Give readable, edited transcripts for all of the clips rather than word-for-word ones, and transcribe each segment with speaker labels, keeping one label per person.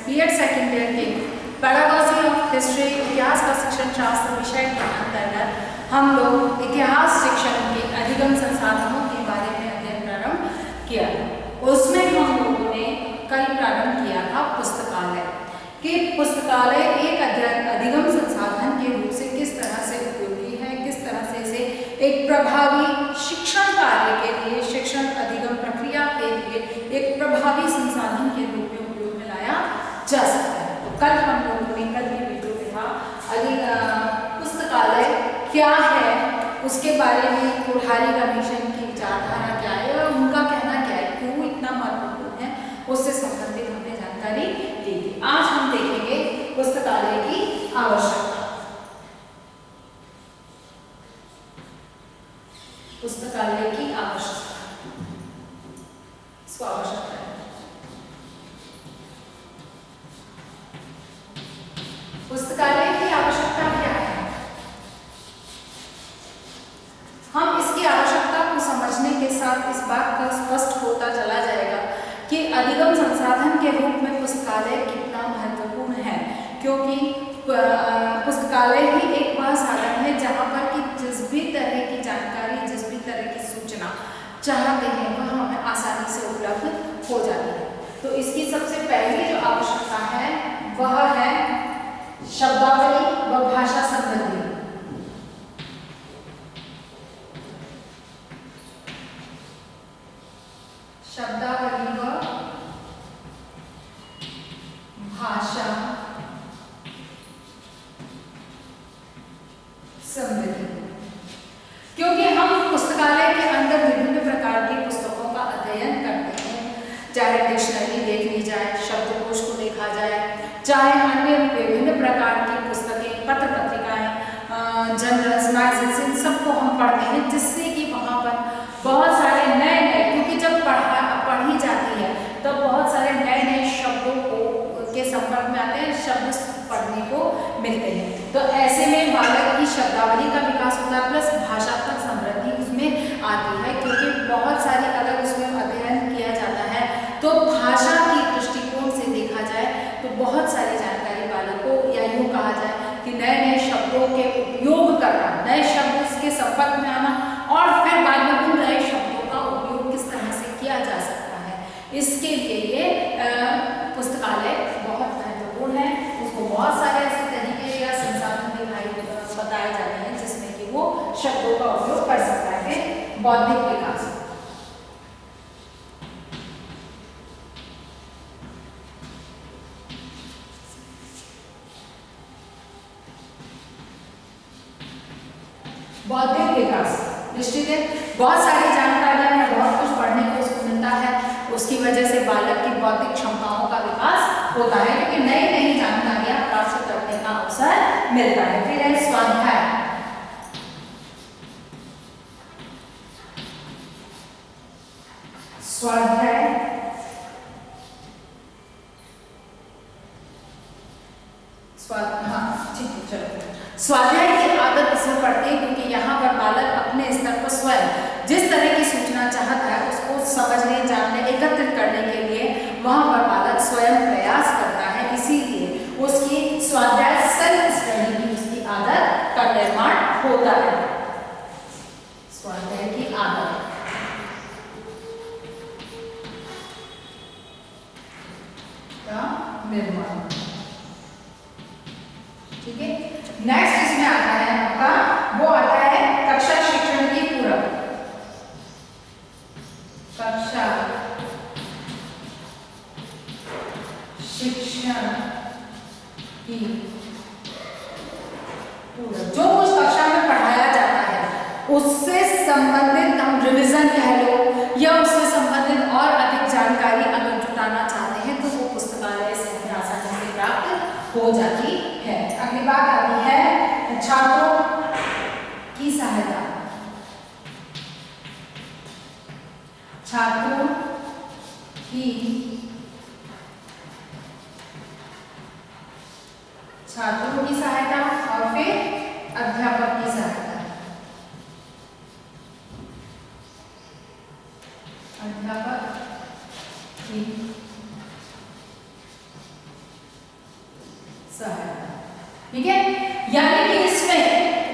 Speaker 1: BEd second year के pedagogy of history इतिहास का शिक्षण शास्त्र विषय के अंतर्गत हम लोग इतिहास शिक्षण के अधिगम संसाधनों के बारे में अध्ययन प्रारंभ किया। उसमें हम लोगों ने कल प्रारंभ किया था पुस्तकालय कि पुस्तकालय एक अधिगम संसाधन के रूप से किस तरह से उपयोगी है, किस तरह से इसे एक प्रभावी शिक्षण कार्य के लिए, शिक्षण अधिगम प्रक्रिया के लिए एक प्रभावी संसाधन के रूप में उपयोग में लाया जा सकता है। तो कल हम लोगों ने कल की वीडियो में था पुस्तकालय क्या है, उसके बारे में कोठारी कमीशन की विचारधारा क्या है और उनका कहना क्या है, क्यों इतना महत्वपूर्ण है, उससे संबंधित हमने जानकारी दी थी। आज हम देखेंगे पुस्तकालय की आवश्यकता। पुस्तकालय की आवश्यकता, इसको आवश्यकता है। पुस्तकालय की आवश्यकता क्या है? हम इसकी आवश्यकता को समझने के साथ इस बात का स्पष्ट होता चला जाएगा कि अधिगम संसाधन के रूप में पुस्तकालय कितना महत्वपूर्ण है, क्योंकि पुस्तकालय ही एक वह साधन है जहाँ पर कि जिस भी तरह की जानकारी, जिस भी तरह की सूचना चाहते हैं वह हमें आसानी से उपलब्ध हो जाती है। तो इसकी सबसे पहली जो आवश्यकता है वह है शब्दावली व भाषा संबंधी। शब्दावली व भाषा समृद्धि, क्योंकि हम पुस्तकालय के अंदर विभिन्न प्रकार की पुस्तकों का अध्ययन करते हैं, चाहे डिक्शनरी देख ली जाए, शब्दकोश को देखा जाए, चाहे अन्य विभिन्न प्रकार की पुस्तकें, पत्र पत्रिकाएं, जर्नल्स, मैगजीन्स, इन सबको हम पढ़ते हैं, जिससे कि वहाँ पर बहुत सारे नए नए, क्योंकि जब पढ़ी जाती है तो बहुत सारे नए नए शब्दों के संपर्क में आते हैं, शब्द पढ़ने को मिलते हैं। तो ऐसे में बालक की शब्दावली का विकास होता है, प्लस भाषात्मक समृद्धि उसमें आती है, क्योंकि बहुत सारी अगर उसमें अध्ययन किया जाता है तो भाषा की दृष्टिकोण से देखा जाए तो बहुत सारी जानकारी बालक को, या यूँ कहा जाए कि नए नए शब्दों के उपयोग करना, नए शब्द के संपर्क में आना और फिर बाद में उन नए शब्दों का उपयोग किस तरह से किया जा सकता है, इसके लिए ये पुस्तकालय बहुत महत्वपूर्ण है। उसको बहुत सारे ऐसे तरीके या संसाधन बताए जाते हैं जिसमें कि वो शब्दों का उपयोग कर सकता है बौद्धिक विकास। बौद्धिक विकास दृष्टिगत बहुत सारी जानकारियां या बहुत कुछ पढ़ने को उसको मिलता है, उसकी वजह से बालक की बौद्धिक क्षमताओं का विकास होता है, क्योंकि नई नई जानकारियां प्राप्त करने का अवसर मिलता है। फिर है स्वाध्याय। स्वाध्याय स्वाध्याय की आदत इसमें पड़ती है, क्योंकि यहाँ पर बालक अपने स्तर पर स्वयं जिस तरह की सूचना चाहता है उसको समझने, जानने, एकत्रित करने के लिए वहाँ पर बालक स्वयं प्रयास करता है, इसीलिए उसकी स्वाध्याय सेल्फ स्टडी की उसकी आदत का निर्माण होता है। स्वाध्याय की आदत का निर्माण, ठीक है। नेक्स्ट इसमें आता है आपका, वो आता है कक्षा शिक्षण की पूरक। कक्षा शिक्षण की पूरक, जो कुछ कक्षा में पढ़ाया जाता है उससे संबंधित हम रिवीजन कह लो या उससे संबंधित और अधिक जानकारी अगर जुटाना चाहते हैं तो वो पुस्तकालय से हमें आसानी से प्राप्त हो जाती है। अगली बात आती है छात्रों की सहायता। छात्रों की सहायता और फिर अध्यापक की सहायता। अध्यापक की सहायता। ठीक है, यानी कि इसमें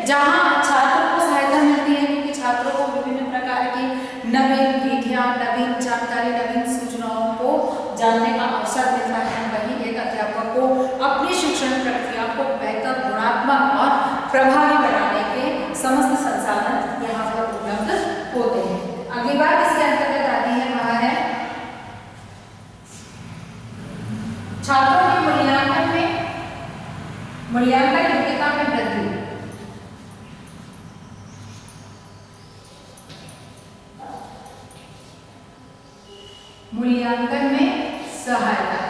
Speaker 1: जहां छात्रों को सहायता मिलती है क्योंकि छात्रों को विभिन्न प्रकार की नवीन विधियां, नवीन जानकारी, नवीन सूचनाओं को जानने का अवसर मिलता है, वहीं एक अध्यापक को अपनी शिक्षण प्रक्रिया को बेहतर, गुणात्मक और प्रभावी बनाने के समस्त संसाधन यहाँ पर उपलब्ध होते हैं। अगली बात इसके अंतर्गत आती है, वह है छात्रों के मूल्यांकन योग्यता में वृद्धि। मूल्यांकन में सहायता।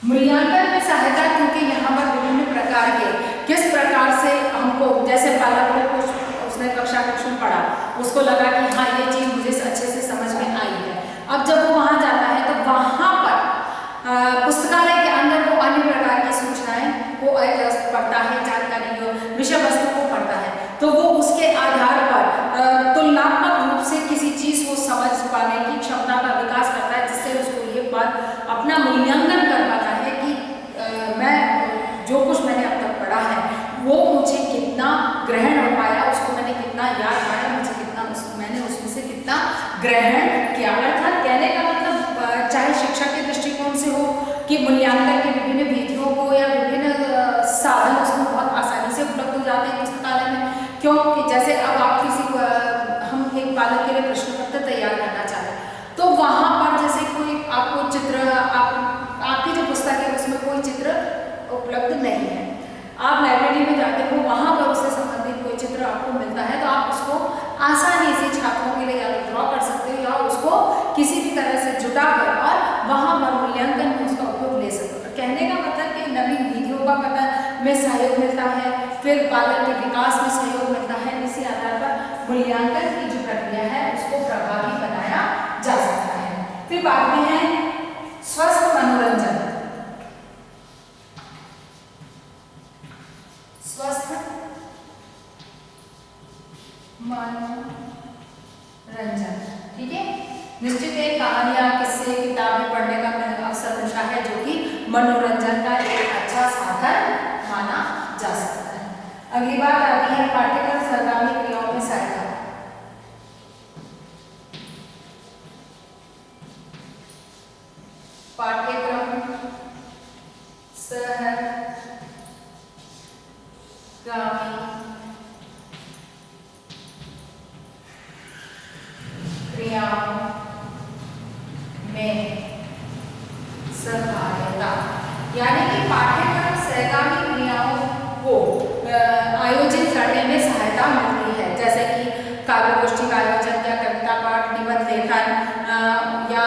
Speaker 1: मूल्यांकन में सहायता क्योंकि यहाँ पर विभिन्न प्रकार के किस प्रकार से हमको, जैसे पालक को कुछ उसने कक्षा कक्षा में पढ़ा, उसको लगा कि हाँ ये चीज मुझे अच्छे से समझ में आई है। अब जब वो वहां जाता है तो वहां पर पुस्तकालय के अंदर वो अन्य प्रकार की सूचनाएं को पढ़ता है, जानकारी विषय वस्तु को पढ़ता है, तो वो उसके आधार पर तुलनात्मक रूप से किसी चीज को समझ पाने की क्षमता का विकास करता है, जिससे उसको ये बात अपना मूल्यांकन कर पाता है कि मैं जो कुछ मैंने अब तक पढ़ा है वो मुझे कितना ग्रहण हो पाया, उसको मैंने कितना याद पाया, मुझे कितना मैंने उसमें से कितना ग्रहण किया। अर्थात कहने का मतलब चाहे शिक्षा के दृष्टिकोण से हो कि मूल्यांकन के विभिन्न विधियों को या विभिन्न साधन उसमें बहुत आसानी से उपलब्ध हो जाते हैं पुस्तकालय में, क्योंकि जैसे अब आप किसी को हम एक बालक के लिए प्रश्न पत्र तैयार करना चाह रहे हैं तो वहां पर जैसे कोई आपको चित्र, आपकी जो पुस्तक है उसमें कोई चित्र उपलब्ध नहीं है, आप लाइब्रेरी में जाते हो, वहां पर उससे संबंधित कोई चित्र आपको मिलता है तो आप उसको आसानी से छात्रों के लिए या तो ड्रॉ कर सकते हो या उसको किसी भी तरह से जुटा कर और वहां पर मूल्यांकन में उसका उपयोग ले सकते हो। कहने का मतलब कि नवीन विधियों का पता में सहयोग मिलता है, फिर बालक के विकास में सहयोग मिलता है, इसी आधार पर मूल्यांकन की जो प्रक्रिया है उसको प्रभावी बनाया जा सकता है। फिर बात में है स्वस्थ मनोरंजन। स्वस्थ मनोरंजन, ठीक है, निश्चित एक कहानियां, किस्से, किताबें पढ़ने का अवसर मिलता है जो कि मनोरंजन का एक अच्छा साधन माना जा सकता है। अगली बात आती है पाठ्यक्रम सरगामी क्रियाओं में सहायता। पाठ्यक्रम सहगामी क्रियाओं में सहायता, यानी कि पाठ्यक्रम सहगामी क्रियाओं को आयोजित करने में सहायता मिलती है, जैसे कि काव्य गोष्ठी का आयोजन या कविता पाठ, निबंध लेखन या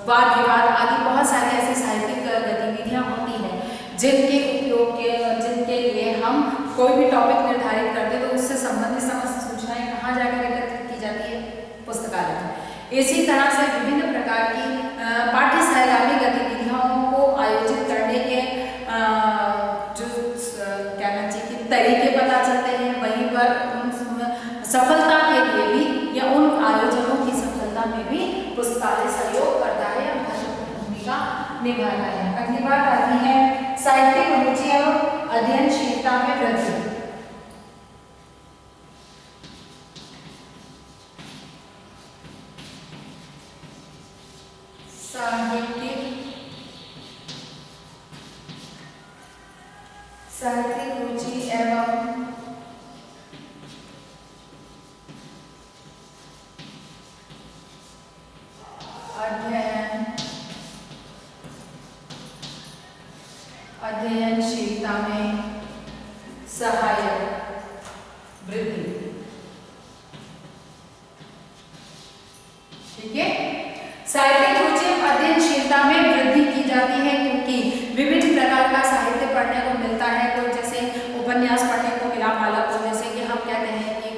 Speaker 1: वाद विवाद आदि बहुत सारी ऐसी साहित्यिक गतिविधियां होती हैं जिनके लिए हम कोई भी टॉपिक निर्धारित करते हैं तो उससे संबंधित समस्त सूचनाएं कहाँ जाकर एकत्रित की जाती है, पुस्तकालय में। इसी तरह से विभिन्न प्रकार की पाठ्य सहगामी गतिविधियों को आयोजित करने के जो कहना चाहिए कि तरीके पता चलते हैं, वहीं पर उन सफलता के लिए भी या उन आयोजनों की सफलता में भी पुस्तकालय सहयोग करता है या महत्वपूर्ण भूमिका निभाता है। अगली बात आती है साहित्यिक रुचि और अध्ययनशीलता में वृद्धि। साहित्यिक रुचि एवं अध्ययनशीलता में सहायक वृद्धि। ठीक है, साहित्यिक रुचि एवं अध्ययनशीलता में वृद्धि की जाती है क्योंकि विभिन्न प्रकार का साहित्य पढ़ने को मिलता है। तो जैसे उपन्यास पढ़ने को मिला बालक को, जैसे कि हम कहते हैं कि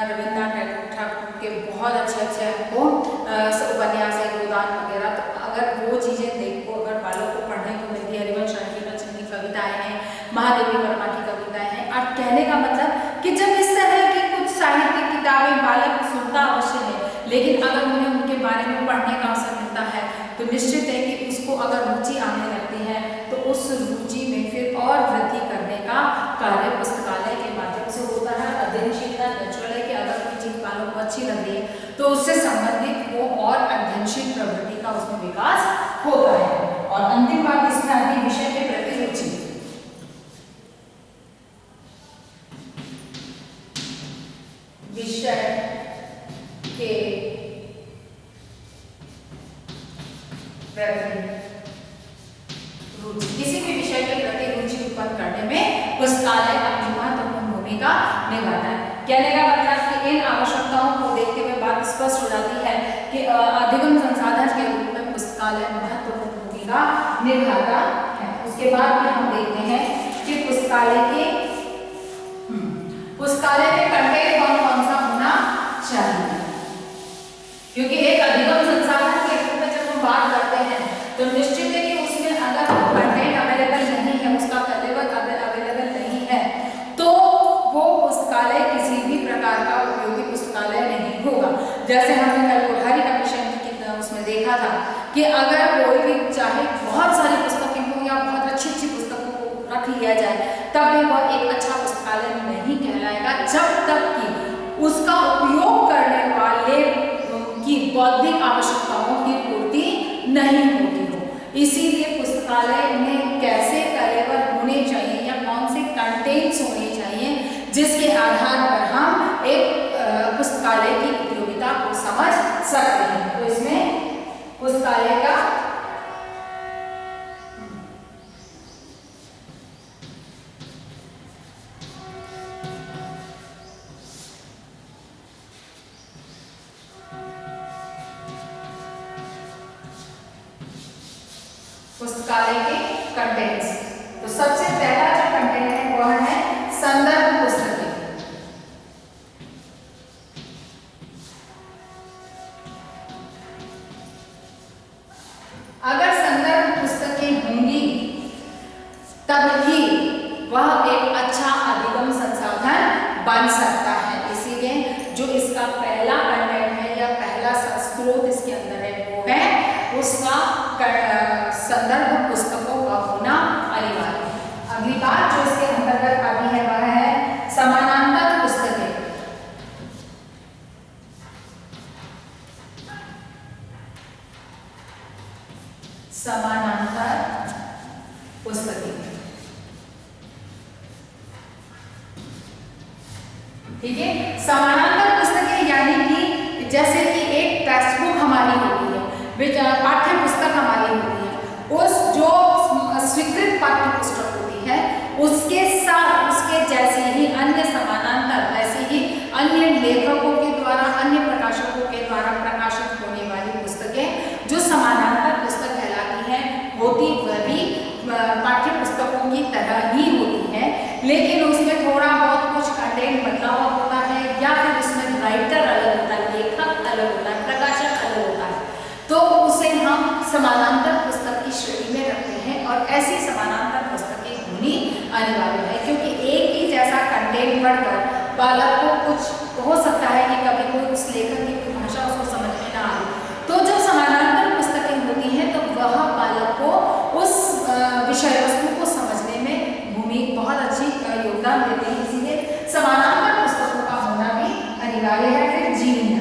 Speaker 1: रविन्द्रनाथ ठाकुर के बहुत अच्छे हमको उपन्यास है, गोदान वगैरह, तो अगर वो चीज़ें देखो, अगर बालक को पढ़ने को मिलती है, हरिवंश राय की कविताएं हैं, महादेवी वर्मा की कविताएं हैं, और कहने का मतलब कि जब इस तरह की कुछ साहित्यिक किताबें बालक सुनता अवश्य है, लेकिन अगर उन्हें उनके बारे में पढ़ने का अवसर मिलता है तो निश्चित है कि उसको अगर रुचि आने लगती है तो उस रुचि में फिर और वृद्धि करने का कार्य पुस्तकालय के माध्यम से होता है। अध्ययनशीलता नेचुरल है कि अगर कोई चीज वालों को अच्छी लग रही है तो उससे संबंधित वो और अध्ययनशील प्रवृत्ति का उसमें विकास होता है। और अंतिम बात इसमें आती विषय के प्रति रुचि। विषय के प्रति रुचि, किसी भी विषय के प्रति रुचि उत्पन्न करने में पुस्तकालय अपनी महत्वपूर्ण भूमिका निभाता है। कहने का मतलब कि इन आवश्यकताओं को देखते हुए बात स्पष्ट हो जाती है कि अधिगम संसाधन के रूप में पुस्तकालय महत्वपूर्ण भूमिका निभाता है। उसके बाद में हम देखते हैं कि पुस्तकालय के कंटेंट कौन सा होना चाहिए, क्योंकि एक अधिगम संसाधन के रूप में जब हम बात करते हैं तो निश्चित है कि उसमें अगर कंटेंट अवेलेबल नहीं है, उसका कलेवर अवेलेबल नहीं है तो वो पुस्तकालय किसी भी प्रकार का उपयोगी पुस्तकालय नहीं होगा। जैसे हमने कल कोठारी का विषय उसमें देखा था कि अगर कोई भी चाहे बहुत सारी पुस्तकें हो या बहुत अच्छी पुस्तकों को रख लिया जाए तब भी वह एक अच्छा पुस्तकालय नहीं कहलाएगा जब तक कि उसका उपयोग करने वाले की बौद्धिक आवश्यकताओं की पूर्ति नहीं होती हो। इसीलिए पुस्तकालय में कैसे कलेवर होने चाहिए या कौन से कंटेंट्स होने चाहिए जिसके आधार पर हम एक पुस्तकालय की उपयोगिता को समझ सकते हैं। तो इसमें पुस्तकालय का पुस्तकालय के कंटेंट्स। तो सबसे पहला जो कंटेंट है वह है संदर्भ पुस्तकें। अगर संदर्भ पुस्तकें होंगी तभी वह एक अच्छा अधिगम संसाधन बन सकता है। इसीलिए जो इसका पहला कंटेंट है या पहला स्रोत इसके अंदर है वो है उसका संदर्भ पुस्तकों का होना अनिवार्य है। अगली बात जो इसके अंतर्गत आती है वह है समानांतर पुस्तकें। समानांतर पुस्तकें, ठीक है। समानांतर पुस्तकें यानी कि जैसे कि एक टेक्स्ट बुक हमारी होती है, पाठ्य पुस्तक हमारी होती है, उस जो स्वीकृत पाठ्य पुस्तक होती है उसके साथ उसके जैसे ही अन्य समानांतर वैसे ही अन्य लेखकों के द्वारा अन्य प्रकाशकों के द्वारा प्रकाशित होने वाली पुस्तकें जो समानांतर पुस्तक कहलाती हैं होती वह भी पाठ्य पुस्तकों की तरह ही होती है, लेकिन उसमें थोड़ा बहुत कुछ कंटेंट बदला हुआ होता है या फिर उसमें राइटर अलग होता है, लेखक अलग होता है, प्रकाशक अलग होता है, तो उसे हम समानांतर पुस्तक की श्रेणी में रखते हैं। और ऐसी समानांतर पुस्तकें होनी अनिवार्य है क्योंकि एक ही जैसा कंटेंट पढ़कर बालक को कुछ हो सकता है कि कभी कोई उस लेखक की कोई भाषा उसको समझ में ना आए, तो जब समानांतर पुस्तकें होती हैं तो वह बालक को उस विषय वस्तु को समझने में बहुत अच्छी योगदान देते हैं। इसीलिए समानांतर पुस्तकों का होना भी अनिवार्य है। फिर जीवनी,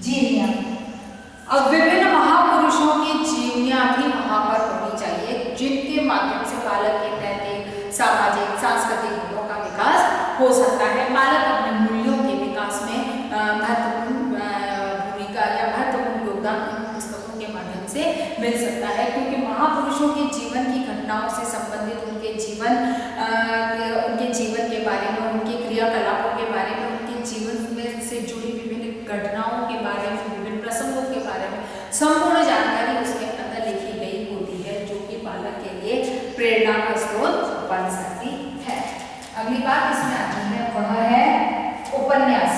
Speaker 1: जीवनियां, अब विभिन्न महापुरुषों की जीवनियां भी वहां पर होनी चाहिए जिनके माध्यम से बालक के नैतिक, सामाजिक, सांस्कृतिक गुणों का विकास हो सकता है। बालक अपने मूल्यों के विकास में महत्वपूर्ण भूमिका या महत्वपूर्ण योगदान पुस्तकों के माध्यम से मिल सकता है क्योंकि महापुरुषों के जीवन की घटनाओं से संबंधित उनके जीवन के बारे में, उनके क्रियाकलापों के बारे में, उनके जीवन में से जुड़ी विभिन्न घटनाओं के बारे में, विभिन्न प्रसंगों के बारे में संपूर्ण जानकारी उसके अंदर लिखी गई होती है जो कि बालक के लिए प्रेरणा का स्रोत बन सकती है। अगली बात इसमें आती है वह है उपन्यास।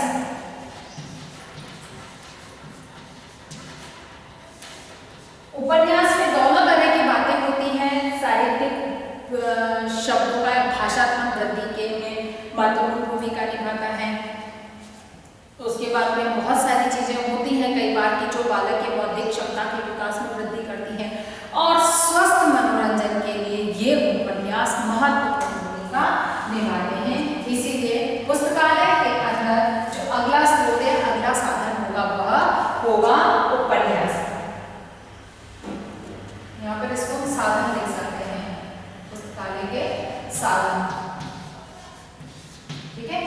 Speaker 1: उपन्यास में दोनों तरह की बातें होती हैं, साहित्यिक शब्दों का भाषात्मक वृद्धि के महत्वपूर्ण भूमिका निभाता है। उसके बाद में बहुत सारी चीजें होती हैं कई बार की जो बालक के बौद्धिक क्षमता के विकास में वृद्धि करती हैं, और स्वस्थ मनोरंजन के लिए ये उपन्यास महत्वपूर्ण भूमिका निभाते हैं। इसीलिए पुस्तकालय के अंदर जो अगला स्रोत है, अगला साधन होगा वह होगा उपन्यास। यहाँ पर इसको हम साधन लिख सकते हैं, पुस्तकालय के साधन। ठीक है।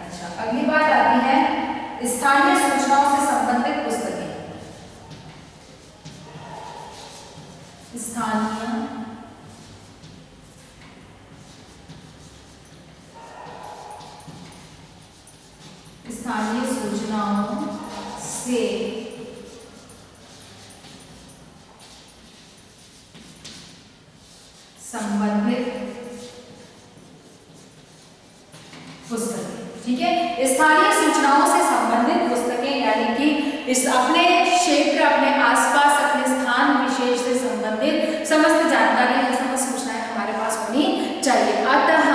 Speaker 1: अच्छा, अगली बात आती है स्थानीय सूचनाओं से संबंधित पुस्तकें। स्थानीय सूचनाओं से संबंधित पुस्तकें। ठीक है, स्थानीय सूचनाओं से संबंधित पुस्तकें यानी कि इस अपने क्षेत्र, अपने आसपास, अपने स्थान विशेष से संबंधित समस्त जानकारी या समस्त सूचनाएं हमारे पास होनी चाहिए। अतः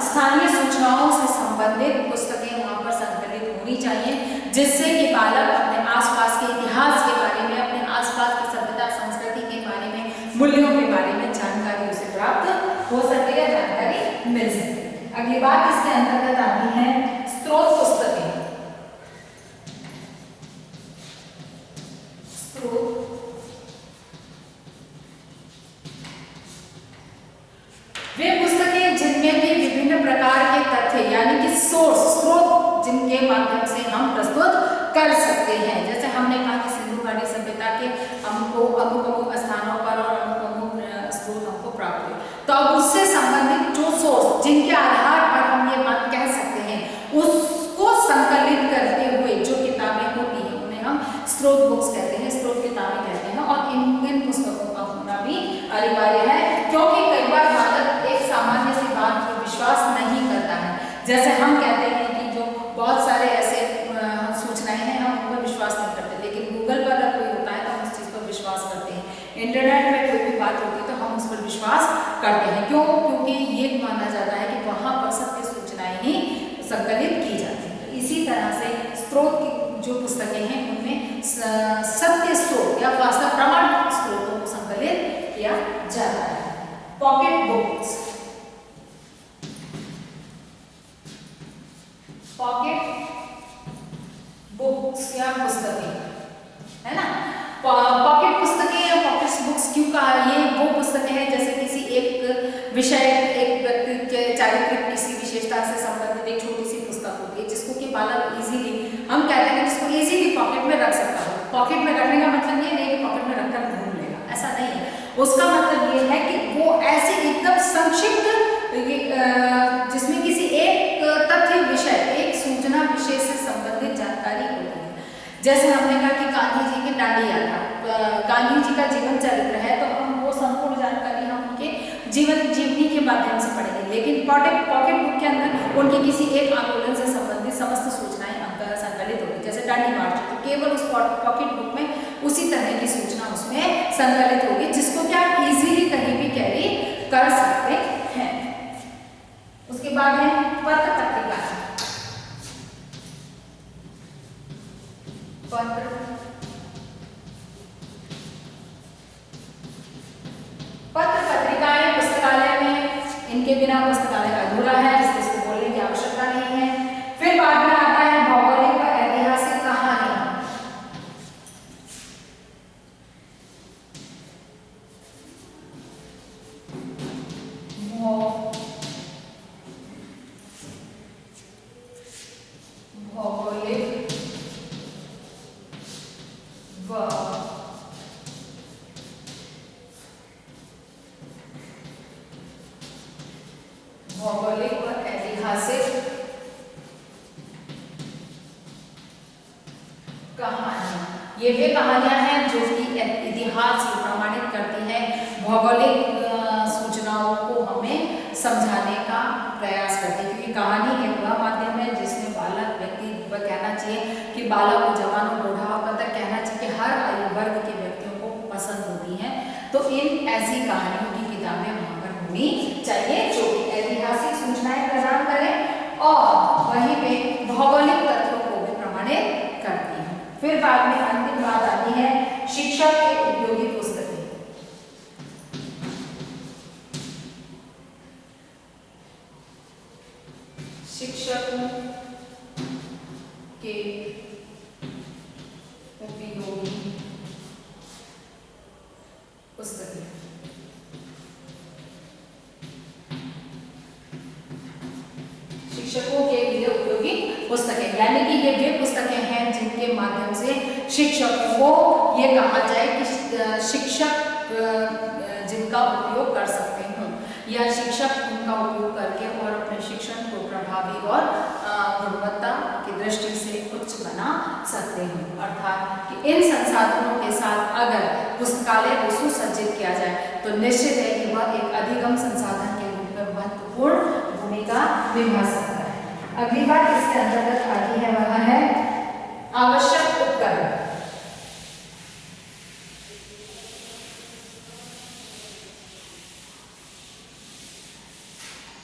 Speaker 1: स्थानीय सूचनाओं से संबंधित पुस्तकें वहां पर संकलित होनी चाहिए, जिससे कि बालक अपने आसपास के इतिहास के बारे में, अपने आसपास की सभ्यता संस्कृति के बारे में, मूल्यों के बारे में जानकारी उसे प्राप्त हो सके या जानकारी मिल सके। अगली बात इसके अंतर्गत आती है स्रोत पुस्तकें। वे पुस्तकें जिनमें भी विभिन्न प्रकार के तथ्य यानी कि स्रोत जिनके माध्यम से हम प्रस्तुत कर सकते हैं। जैसे हमने कहा कि सिंधु घाटी सभ्यता के हमको अमुक स्थानों पर और अमुक स्रोत हमको प्राप्त हुए, तो अब उससे संबंधित जो सोर्स जिनके आधार पर हम ये बात कह सकते हैं, उसको संकलित करते हुए जो किताबें होती हैं उन्हें हम स्रोत बुक्स कहते हैं, स्रोत किताबें कहते हैं। और इन पुस्तकों का होना भी अनिवार्य है, क्योंकि कई बार बालक एक सामान्य सी बात पर विश्वास नहीं करता है। जैसे हम कहते हैं कि जो बहुत सारे ऐसे सूचनाएं हैं हम उन पर विश्वास नहीं करते, लेकिन गूगल पर अगर कोई होता है तो हम उस चीज़ पर विश्वास करते हैं। इंटरनेट में कोई भी बात होती है तो हम उस पर विश्वास करते हैं। क्यों? क्योंकि ये माना जाता है कि वहाँ पर सत्य सूचनाएं ही संकलित की जाती हैं। इसी तरह से स्रोत की जो पुस्तकें हैं उनमें सत्य स्रोत या वास्तव प्रमाणित स्रोतों को संकलित किया जाता है। पॉकेट बुक्स, पॉकेट बुक्स या पुस्तकें, है ना। पॉकेट पुस्तकें या पॉकेट बुक्स क्यों कहा? ये वो पुस्तकें हैं जैसे किसी एक विषय, एक व्यक्ति के चारित्रिक किसी विशेषता से संबंधित एक छोटी सी पुस्तक होती है जिसको कि बालक इजीली, हम कहते हैं जिसको इजीली पॉकेट में रख सकता हो। पॉकेट में रखने का मतलब ये नहीं कि पॉकेट में रखकर घूम लेगा, ऐसा नहीं है। उसका मतलब ये है कि वो ऐसे एकदम संक्षिप्त जिसमें किसी एक तथ्य विषय, एक सूचना विषय से संबंधित जानकारी होती है। जैसे हमने कहा कि गांधी जी की दांडी यात्रा, गांधी जी का जीवन चरित्र है, तो हम वो संपूर्ण जानकारी हम उनके जीवनी के माध्यम से पढ़ेंगे। लेकिन पॉकेट बुक के अंदर उनके किसी एक आंदोलन से संबंधित समस्त सूचनाएं संकलित होगी। जैसे दांडी मार्च, तो केवल उस पॉकेट बुक में उसी तरह की सूचना उसमें संकलित होगी, जिसको क्या इजीली कहीं भी कैरी कर सकते हैं। उसके बाद है पत्र पत्रिका। पत्र पत्रिकाएं पुस्तकालय में, इनके बिना पुस्तकालय अधूरा है, इसको बोलने की आवश्यकता नहीं है। फिर बाद में आता है भौगोलिक व ऐतिहासिक कहानियां। भौगोलिक व ऐतिहासिक कहानियां, ये वे कहानियां हैं जो कि इतिहास को प्रमाणित करती हैं, भौगोलिक सूचनाओं को हमें समझाने का प्रयास करती है। क्योंकि कहानी एक वह माध्यम है जिसमें बालक व्यक्ति कहना चाहिए कि बालक को जवान और बुढ़ापा तक कहना चाहिए कि हर आयु वर्ग के व्यक्तियों को पसंद होती हैं। तो इन ऐसी कहानियों की किताबें वहां पर होनी चाहिए जो ऐतिहासिक सूचनाएं प्रदान करें और फिर बाद में अंतिम बात आती है शिक्षक के उपयोगी पुस्तकें। शिक्षकों के उपयोगी पुस्तकें। शिक्षकों के लिए उपयोगी पुस्तकें यानी कि ये वे पुस्तकें हैं जिनके माध्यम से शिक्षकों को ये कहा जाए कि शिक्षक जिनका उपयोग कर सकते हैं या शिक्षक उनका उपयोग करके और अपने शिक्षण को प्रभावी और गुणवत्ता की दृष्टि से उच्च बना सकते हैं। अर्थात कि इन संसाधनों के साथ अगर पुस्तकालय को सुसज्जित किया जाए तो निश्चित है कि वह एक अधिगम संसाधन के रूप में महत्वपूर्ण भूमिका निभा सकता है। अगली बात इसके अंतर्गत आती है वह है आवश्यक उपकरण।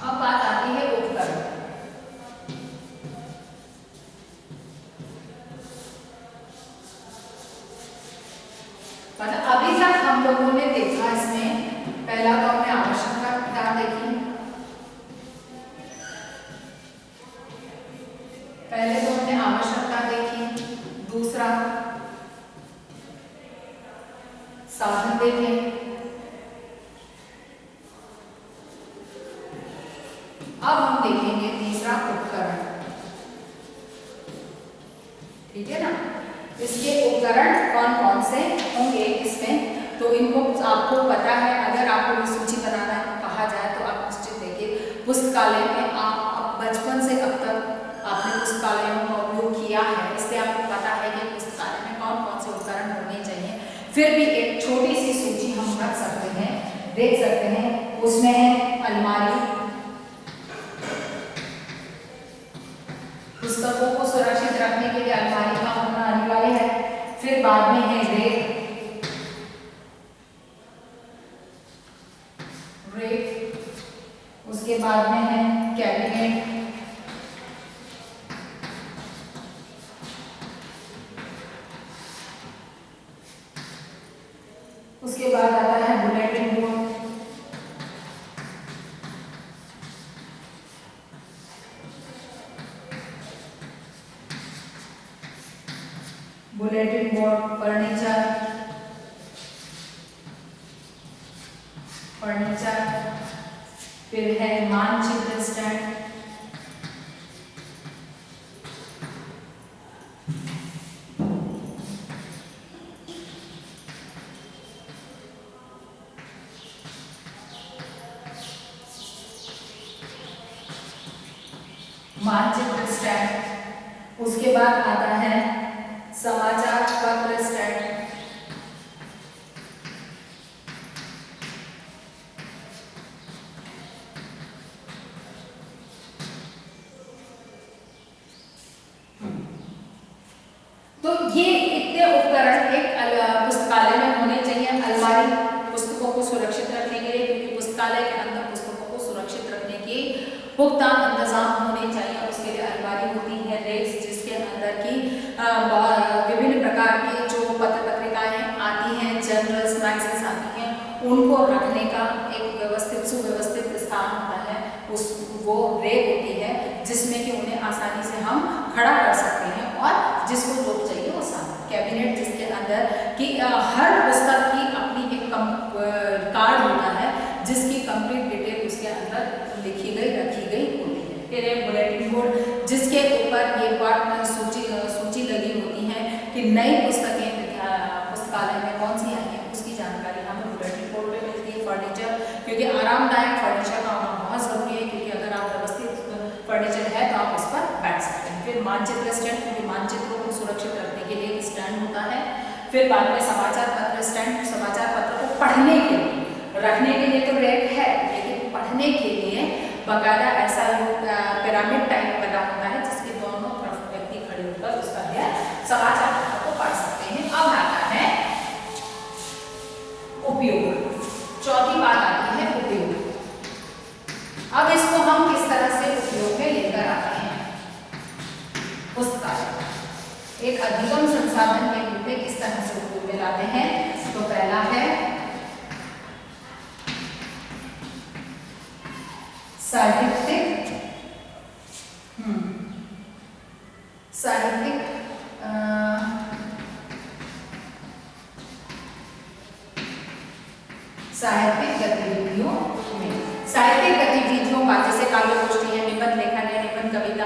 Speaker 1: अब बात आती है उपकरण। मतलब अभी तक हम लोगों ने देखा इसमें पहला तो हमने आवश्यकता देखी, पहले तो हमने आवश्यकता देखी, दूसरा साधन देखे, अब हम देखेंगे तीसरा उपकरण। ठीक है ना, इसके उपकरण कौन कौन से होंगे इसमें, तो इनको आपको पता है। अगर आपको सूची बनाना कहा जाए तो आप निश्चित देखिए पुस्तकालय में आप बचपन से अब तक आपने पुस्तकालयों का उपयोग किया है, इसलिए आपको पता है कि पुस्तकालय में कौन कौन से उपकरण होने चाहिए। फिर भी एक छोटी सी सूची हम रख सकते हैं, देख सकते हैं। उसमें है अलमारी, पुस्तकों को सुरक्षित रखने के लिए अलमारी का होना अनिवार्य है। फिर बाद में है रेक, उसके बाद में है कैबिनेट, उसके बाद आता है बुलेटिन बोर्ड, फर्नीचर, फिर है मानचित्र स्टैंड, उसके बाद आता है समाचार पत्र स्टैंड, तो ये इतने उपकरण एक पुस्तकालय में होने चाहिए। अलमारी पुस्तकों को सुरक्षित रखने के लिए, क्योंकि पुस्तकालय के अंदर पुस्तकों को सुरक्षित रखने के पुख्ता इंतजाम होने चाहिए। उसके लिए अलमारी होती है, रेक्स जिसके अंदर की विभिन्न प्रकार की जो पत्र पत्रिकाएं आती हैं, जर्नल्स, मैगजीन्स आती हैं, उनको रखने का एक व्यवस्थित सुव्यवस्थित स्थान होता है। वो रेक होती है जिसमें कि उन्हें आसानी से हम खड़ा कर सकते हैं और जिसको जो चाहिए वो सामान। कैबिनेट जिसके अंदर कि हर पुस्तक की अपनी एक कार्ड होता है जिसकी कंप्लीट डिटेल उसके अंदर लिखी गई रखी गई होती है। फिर एक बुलेटिन बोर्ड जिसके ऊपर ये बात सूची लगी होती है कि नई पुस्तकें पुस्तकालय में कौन सी आई हैं उसकी जानकारी हमें बुलेटिन बोर्ड पे मिलती है। फर्नीचर, क्योंकि आरामदायक फर्नीचर का होना बहुत जरूरी है, क्योंकि अगर आप व्यवस्थित फर्नीचर है तो आप उस पर बैठ सकते हैं। फिर मानचित्र स्टैंड, क्योंकि मानचित्रों को सुरक्षित रखने के लिए एक स्टैंड होता है। फिर बाद में समाचार पत्र स्टैंड, समाचार पत्र को पढ़ने के लिए, रखने के लिए तो रैक है, लेकिन पढ़ने के लिए बाकायदा ऐसा पिरामिड टाइप बना होता है जिसके दोनों तरफ व्यक्ति खड़े होकर उसका है समाचार पत्र को पढ़ सकते हैं। अब आता है उपयोग, चौथी बात आती है उपयोग। अब इसको हम किस तरह से उपयोग में लेकर आते हैं। पुस्तकालय एक अधिगम संसाधन के रूप में किस तरह से उपयोग में लाते हैं। तो पहला है साहित्यिक गतिविधियों में, साहित्यिक गतिविधियों का जैसे काव्य गोष्ठी है, निबंध लेखन है, निबंध कविता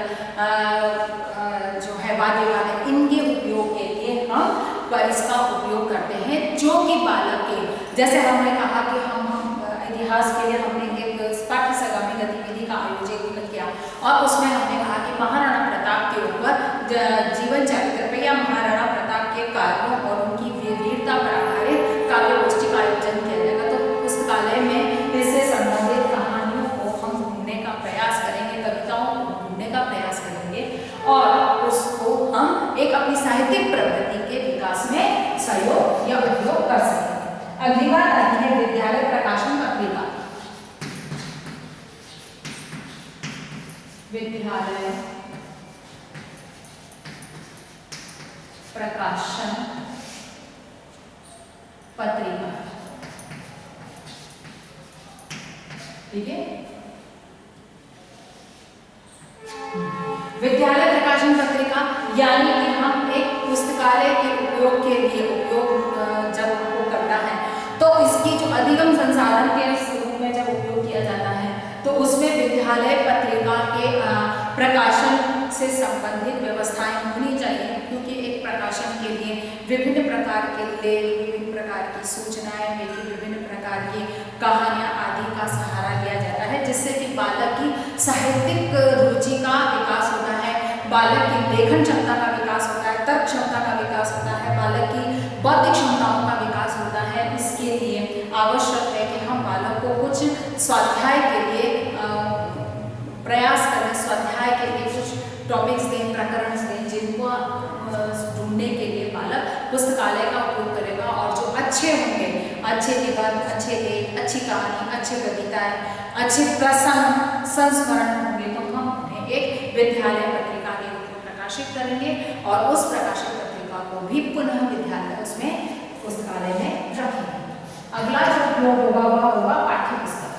Speaker 1: जो है, वाद विवाद है, इनके उपयोग के लिए हम इसका उपयोग करते हैं, जो कि बालक के, जैसे हमने कहा कि हम इतिहास के लिए हमने एक पाठ्यसगामी गतिविधि का आयोजन किया और उसमें हमने कहा कि महाराणा प्रताप के ऊपर जीवन चरित्र पे या महाराणा प्रताप के कार्यों और उनकी वीरता पर आधारित काव्य गोष्ठी का आयोजन किया जाएगा। तो पुस्तकालय में इससे संबंधित कहानियों को हम ढूंढने का प्रयास करेंगे, कविताओं को ढूंढने का प्रयास करेंगे और उसको हम एक अपनी साहित्यिक प्रवृत्ति के विकास में सहयोग या उपयोग कर सकेंगे। अगली बात आती है विद्यालय प्रकाशन पत्रिका। विद्यालय प्रकाशन पत्रिका, ठीक है। विद्यालय प्रकाशन पत्रिका यानी कि हम एक पुस्तकालय के उपयोग के लिए जब उपयोग करता है तो इसकी जो अधिगम संसाधन के रूप में जब उपयोग किया जाता है तो उसमें विद्यालय पत्रिका के प्रकाशन से संबंधित व्यवस्थाएं होनी चाहिए, क्योंकि एक प्रकाशन के लिए विभिन्न प्रकार के लेख, विभिन्न प्रकार की सूचनाएं, विभिन्न प्रकार की कहानियां आदि का सहारा लिया जाता है, जिससे कि बालक की साहित्यिक रुचि का विकास होता है, बालक की लेखन क्षमता का विकास होता है, तर्क क्षमता का विकास होता है, बालक की बौद्धिक क्षमताओं का विकास होता है। इसके लिए आवश्यक है कि हम बालक को कुछ स्वाध्याय के लिए प्रयास करें, स्वाध्याय के लिए कुछ टॉपिक्स दें, प्रकरण दें, जिनको ढूंढने के लिए बालक पुस्तकालय का उपयोग करेगा और जो अच्छे होंगे, अच्छे निबंध, अच्छे लेख, अच्छी कहानी, अच्छे कविताएं, अच्छे प्रसंग, संस्मरण होंगे तो हम उन्हें एक विद्यालय पत्रिका के रूप में प्रकाशित करेंगे और उस प्रकाशित पत्रिका को भी पुनः विद्यालय उसमें पुस्तकालय में रखेंगे। अगला जो उपयोग होगा वह होगा पाठ्य पुस्तक।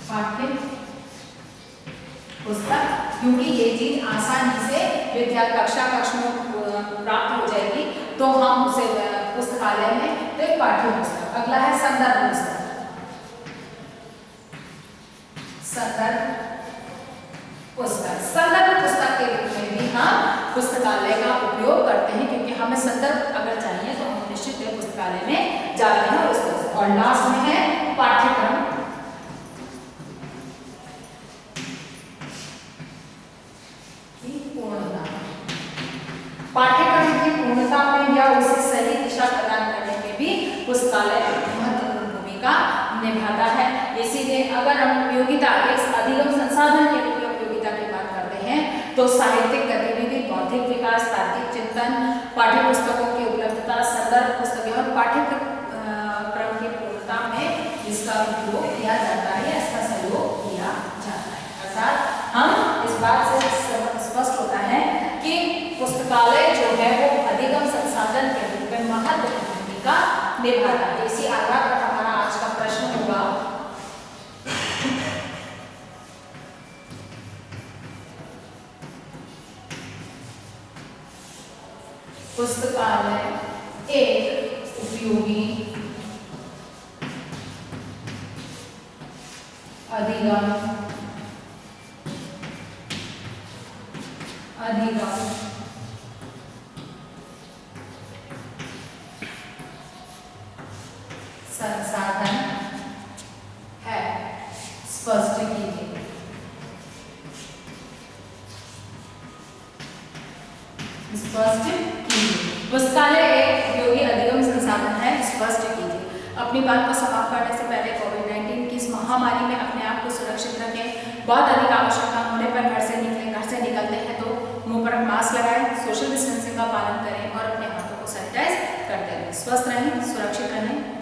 Speaker 1: पाठ्य पुस्तक, क्योंकि ये चीज आसानी से कक्षा में प्राप्त हो जाएगी तो हम उसे पुस्तकालय में, तो एक पाठ्य पुस्तक। अगला है संदर्भ पुस्तक। संदर्भ पुस्तक के रूप में भी हम पुस्तकालय का उपयोग करते हैं, क्योंकि हमें संदर्भ अगर चाहिए तो हम निश्चित पुस्तकालय में जाते हैं। और लास्ट में है पाठ्यक्रम। पाठ्यक्रम की पूर्णता में या उसे सही दिशा प्रदान करने में भी पुस्तकालय महत्वपूर्ण भूमिका निभाता है। इसीलिए अगर हम उपयोगिता, एक अधिगम संसाधन के रूप में उपयोगिता की बात करते हैं तो साहित्यिक गतिविधि, बौद्धिक विकास, तार्किक चिंतन, पाठ्य पुस्तकों की उपलब्धता, संदर्भ पुस्तकें और पाठ्यक्रम की पूर्णता में इसका उपयोग किया जाता है, इसका सहयोग किया जाता है। अर्थात हम इस बात से स्पष्ट होता है कि पुस्तकालय जो है वो अधिगम संसाधन के रूप में महत्वपूर्ण भूमिका निभाता है। इसी आधार पर हमारा आज का प्रश्न होगा, पुस्तकालय एक उपयोगी अधिगम संसाधन है। स्पष्ट कीजिए। पुस्तकालय एक उपयोगी अधिगम संसाधन है, स्पष्ट कीजिए। अपनी बात को समाप्त करने से पहले कोविड-19 की इस महामारी में अपने आप को सुरक्षित रखें। बहुत अधिक आवश्यकता होने पर घर से निकलते हैं तो मुंह पर मास्क लगाएं, सोशल डिस्टेंसिंग का पालन करें और अपने हाथों को सैनिटाइज करते रहें। स्वस्थ रहें, सुरक्षित रहें।